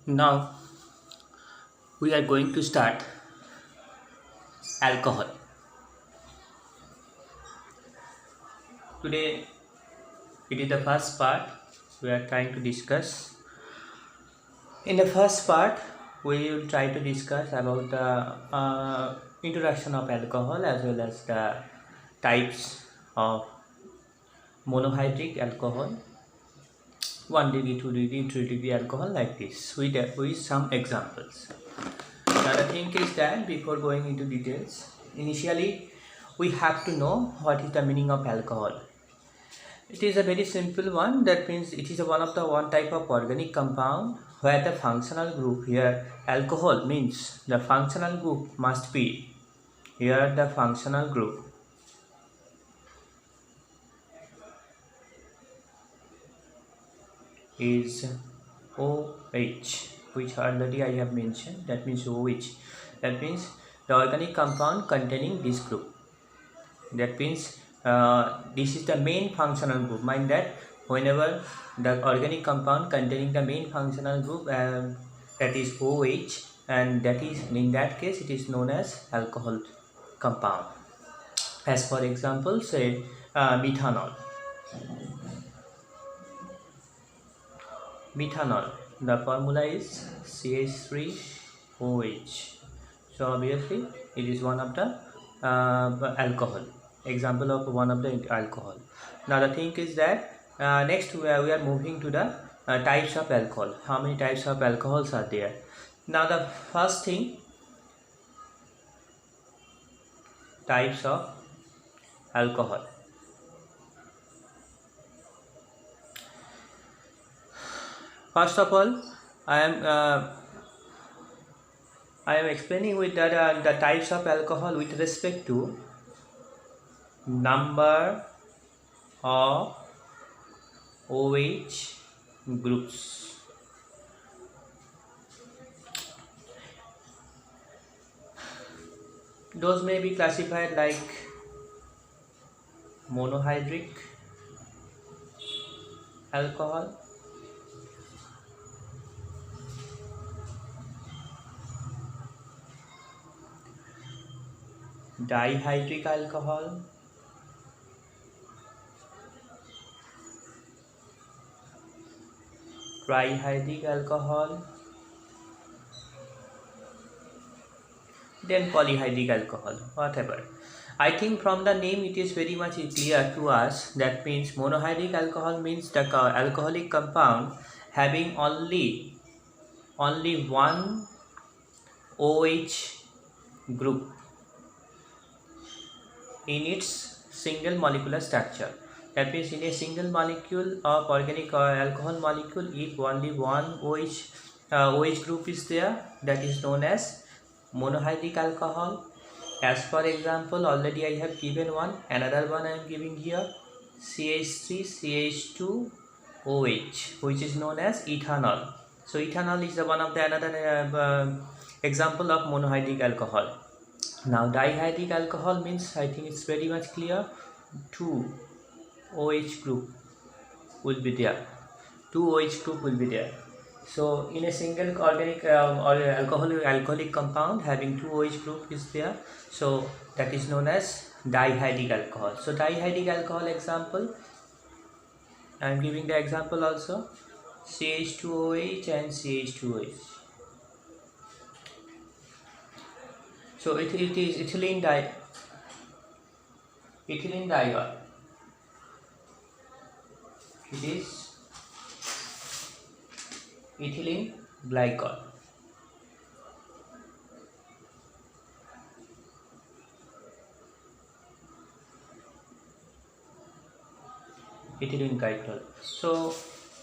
Now we are going to start alcohol. Today it is the first part we are trying to discuss. In the first part, we will try to discuss about the introduction of alcohol as well as the types of monohydric alcohol, 1 degree, 2 degree, 3 degree alcohol like this with some examples. Now the thing is that before going into details, initially we have to know what is the meaning of alcohol. It is a very simple one. That means it is one type of organic compound where the functional group here alcohol means the functional group must be here the functional group is OH, which already I have mentioned. That means OH. That means the organic compound containing this group. That means this is the main functional group. Mind that whenever the organic compound containing the main functional group that is OH, and that is in that case it is known as alcohol compound. As for example, say methanol. Methanol, the formula is CH3OH. So obviously it is one of the alcohol, example of one of the alcohol. Now the thing is that next we are moving to the types of alcohol. How many types of alcohols are there? Now the first thing, types of alcohol. First of all, I am explaining with that the types of alcohol with respect to number of OH groups. Those may be classified like monohydric alcohol, dihydric alcohol, trihydric alcohol, then polyhydric alcohol, whatever. I think from the name it is very much clear to us. That means monohydric alcohol means the alcoholic compound having only one OH group in its single molecular structure. That means in a single molecule of organic alcohol molecule, if only one OH group is there, that is known as monohydric alcohol. As for example, already I have given one, another one I am giving here, CH3CH2OH, which is known as ethanol. So ethanol is one of the another example of monohydric alcohol. Now dihydric alcohol means, I think it's very much clear, two OH group will be there. So in a single organic or alcoholic compound having two OH group is there, so that is known as dihydric alcohol. So dihydric alcohol example, I am giving the example also, CH2OH and CH2OH. So it is ethylene diol. It is ethylene glycol. Ethylene glycol. So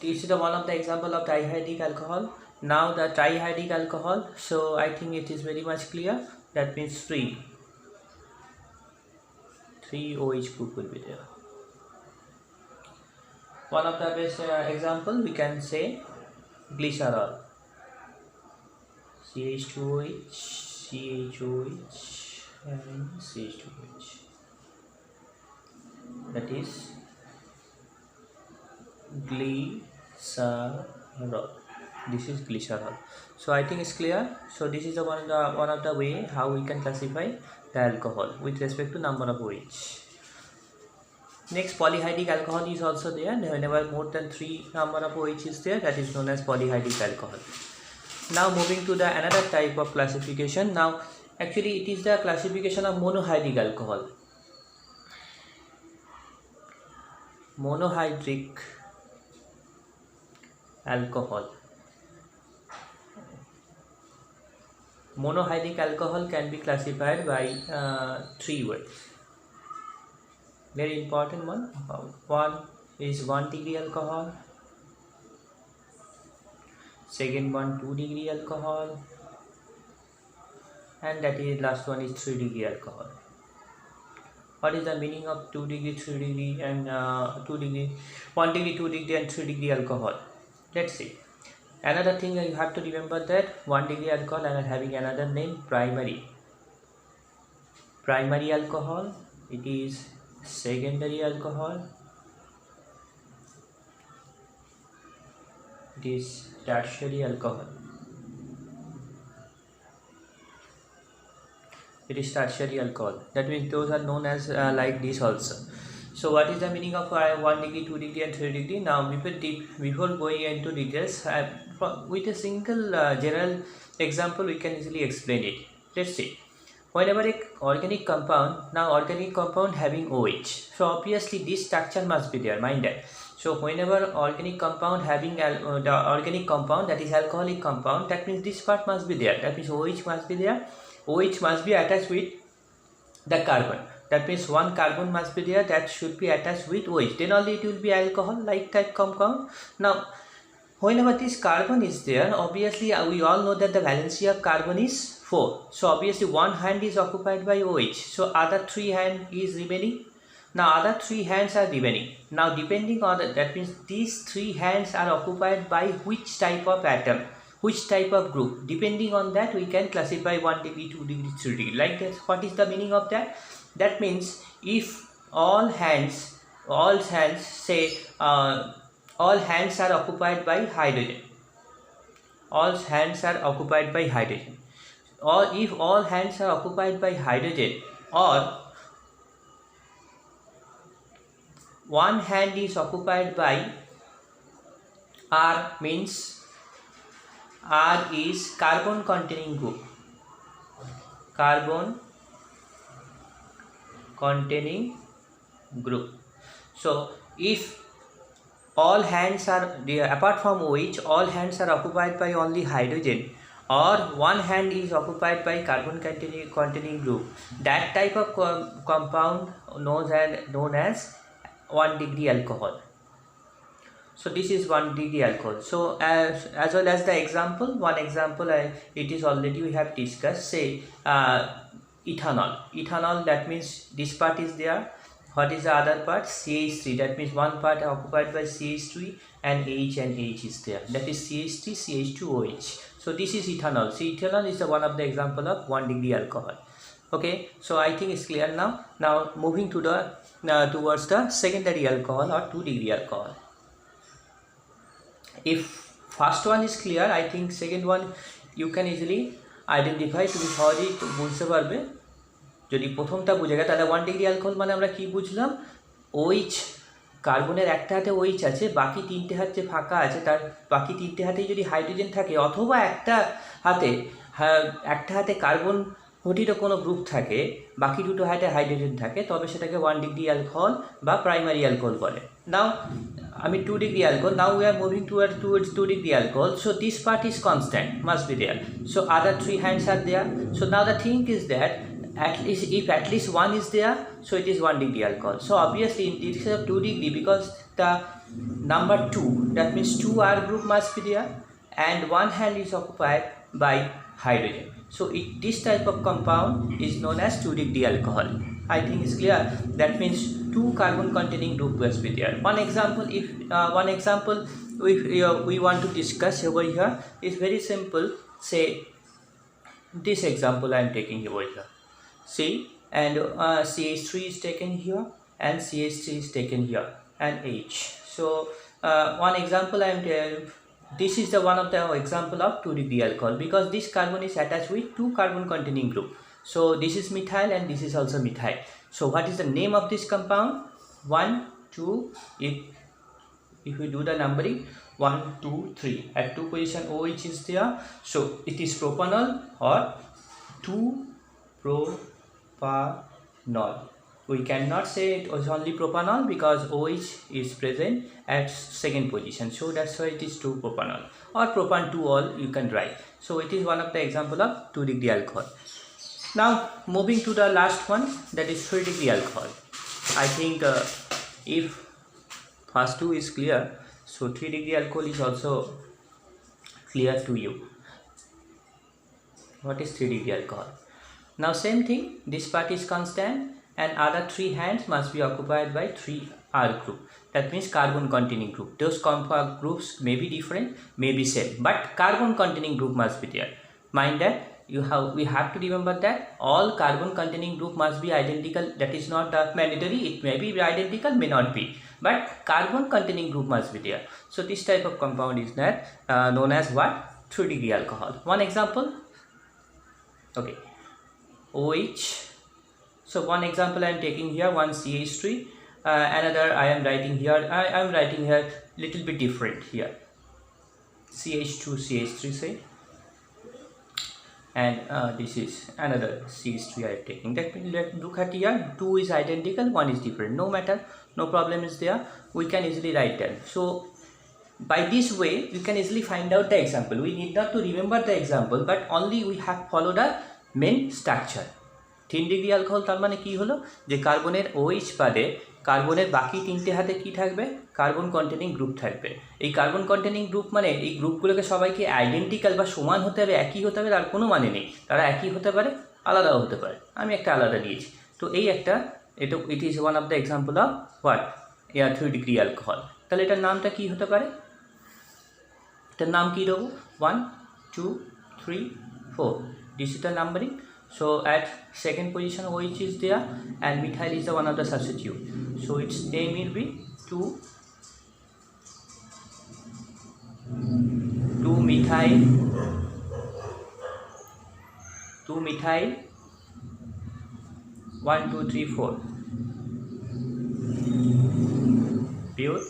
this is the one of the example of dihydric alcohol. Now the trihydric alcohol. So I think it is very much clear. That means three OH group will be there. One of the best example we can say glycerol, CH2OH, CHOH and CH2OH. That is glycerol. this is glycerol. So I think it's clear. So this is the one of the way how we can classify the alcohol with respect to number of OH. Next, polyhydric alcohol is also there. Whenever more than 3 number of OH is there, that is known as polyhydric alcohol. Now moving to the another type of classification. Now actually it is the classification of monohydric alcohol. Monohydric alcohol. Monohydric alcohol can be classified by 3 ways. Very important one. One is 1 degree alcohol. Second one 2 degree alcohol. And that is last one is 3 degree alcohol. What is the meaning of 2 degree, 3 degree and 2 degree, 1 degree, 2 degree and 3 degree alcohol? Let's see. Another thing you have to remember that 1 degree alcohol and having another name, primary. Primary alcohol, it is secondary alcohol, it is tertiary alcohol. It is tertiary alcohol. That means those are known as like this also. So what is the meaning of 1 degree, 2 degree and 3 degree? Now before going into details, with a single general example we can easily explain it. Let's see. Whenever an organic compound, now organic compound having OH, so obviously this structure must be there, mind that. So whenever organic compound having the organic compound, that is alcoholic compound, that means this part must be there. That means OH must be there. OH must be attached with the carbon. That means one carbon must be there that should be attached with OH. Then only it will be alcohol-like type compound. Now, whenever this carbon is there, obviously we all know that the valency of carbon is 4. So obviously one hand is occupied by OH. So other 3 hand is remaining. Now other 3 hands are remaining. Now depending on that means these 3 hands are occupied by which type of atom, which type of group. Depending on that we can classify 1 degree, 2 degree, 3 degree. Like that. What is the meaning of that? That means if all hands say all hands are occupied by hydrogen. All hands are occupied by hydrogen. Or if all hands are occupied by hydrogen, or one hand is occupied by R, means R is carbon containing group. Carbon containing group. So if all hands are there, apart from OH, all hands are occupied by only hydrogen, or one hand is occupied by carbon containing group, that type of compound known as 1 degree alcohol. So this is 1 degree alcohol. So as well as the example, one example it is already we have discussed, say ethanol. Ethanol, that means this part is there. What is the other part? CH3. That means one part occupied by CH3 and H is there. That is CH3, CH2OH. So this is ethanol. So ethanol is one of the example of 1 degree alcohol. Okay. So I think it's clear now. Now moving to the towards the secondary alcohol or 2 degree alcohol. If first one is clear, I think second one you can easily identify. তুমি সহজেই বুঝতে পারবে যদি প্রথমটা বুঝে গেছে তাহলে 1 degree alcohol মানে আমরা কি বুঝলাম, OH কার্বনের একটা হাতে OH আছে, বাকি 3টে হাত যে ফাঁকা আছে তার বাকি 3টে হাতেই যদি হাইড্রোজেন থাকে, অথবা একটা হাতে কার্বন ঘটিত কোনো গ্রুপ থাকে, বাকি 2টো হাতে হাইড্রোজেন থাকে, তবে সেটাকে 1 ডিগ্রি অ্যালকোহল বা প্রাইমারি অ্যালকোহল বলে। নাও আমি 2 degree alcohol. Now we are moving towards 2 degree alcohol. So this part is constant, must be there. So other 3 hands are there. So now the thing is that if at least one is there, so it is 1 degree alcohol. So obviously in this case of 2 degree, because the number 2, that means 2 R group must be there, and one hand is occupied by hydrogen. So this type of compound is known as 2 degree alcohol. I think it's clear. That means 2 carbon containing group must be there. One example we want to discuss over here is very simple. Say this example I am taking over here. See, and CH3 is taken here and CH3 is taken here and H. So one example I am this is the one of the example of 2 degree alcohol, because this carbon is attached with 2 carbon containing group. So this is methyl and this is also methyl. So what is the name of this compound? 1 2, if we do the numbering, 1 2 3, at 2 position OH is there, so it is propanol or 2-propanol. We cannot say it was only propanol because OH is present at second position, so that's why it is 2-propanol or propan 2-ol you can write. So it is one of the example of 2 degree alcohol. Now moving to the last one, that is 3 degree alcohol. I think if first two is clear, so 3 degree alcohol is also clear to you. What is 3 degree alcohol? Now same thing, this part is constant and other 3 hands must be occupied by 3R group, that means carbon containing group. Those compound groups may be different, may be same, but carbon containing group must be there. Mind that we have to remember that all carbon containing group must be identical. That is not mandatory, it may be identical, may not be, but carbon containing group must be there. So this type of compound is that known as what? 3 degree alcohol. One example, okay, OH. So one example I am taking here, one CH3, another I am writing here, I am writing here little bit different here, CH2 CH3 say, and this is another CH3 I am taking. That means let's look at here, 2 is identical, 1 is different, no matter, no problem is there, we can easily write them. So by this way you can easily find out the example. We need not to remember the example, but only we have followed the main structure. 3 degree alcohol তার মানে কি হলো, যে কার্বনের OH বাদে কার্বনের বাকি 3টে হাতে কি থাকবে? কার্বন কন্টেনিং গ্রুপ থাকবে। এই কার্বন কন্টেনিং গ্রুপ মানে এই গ্রুপগুলোকে সবাইকে আইডেন্টিক্যাল বা সমান হতে হবে, একই হতে হবে, তার কোনো মানে নেই। তারা একই হতে পারে, আলাদাও হতে পারে, আমি একটা আলাদা দিয়েছি। তো এই একটা, এটা it is one of the example of what? 3 degree alcohol. তাহলে এটার নামটা কি হতে পারে? এটার নাম কি দেবো? 1 2 3 4, this is the numbering. So at second position OH is there and methyl is the one of the substitute, so its name will be 2 methyl 1 2 3 4 pure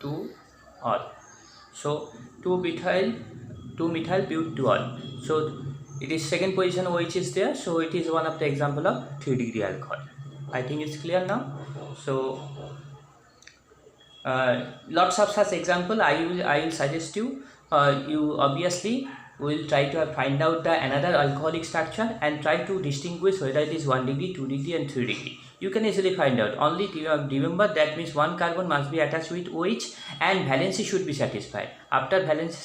2-ol. So 2 methyl pure 2-ol. So it is second position OH is there, so it is one of the example of 3 degree alcohol. I think it's clear now. So lots of such example I will suggest you. You obviously will try to find out the another alcoholic structure and try to distinguish whether it is 1 degree, 2 degree and 3 degree. You can easily find out. Only remember that means one carbon must be attached with OH and valency should be satisfied. After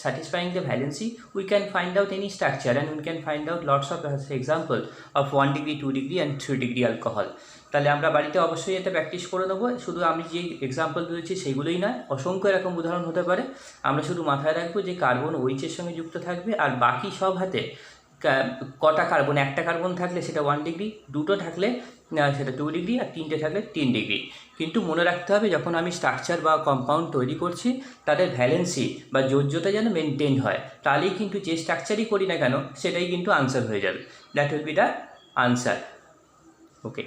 satisfying the valency, we can find out any structure and we can find out lots of example of 1 degree, 2 degree and 3 degree alcohol. তাহলে আমরা বাড়িতে অবশ্যই এটা practice করে নেবো। শুধু আমি যে এক্সাম্পল দিয়েছি সেগুলোই নয়, অসংখ্য এরকম উদাহরণ হতে পারে। আমরা শুধু মাথায় রাখবো যে কার্বন OH-এর সঙ্গে যুক্ত থাকবে আর বাকি সব হাতে কটা কার্বন, একটা কার্বন থাকলে সেটা 1 ডিগ্রি, দুটো থাকলে সেটা 2 ডিগ্রি আর 3টে থাকলে 3 ডিগ্রি। কিন্তু মনে রাখতে হবে যখন আমি স্ট্রাকচার বা কম্পাউন্ড তৈরি করছি তাদের ভ্যালেন্সি বা যোজ্যতা যেন মেনটেন হয়, তাহলেই কিন্তু যে স্ট্রাকচারই করি না কেন সেটাই কিন্তু আনসার হয়ে যাবে। That will be the answer. Okay.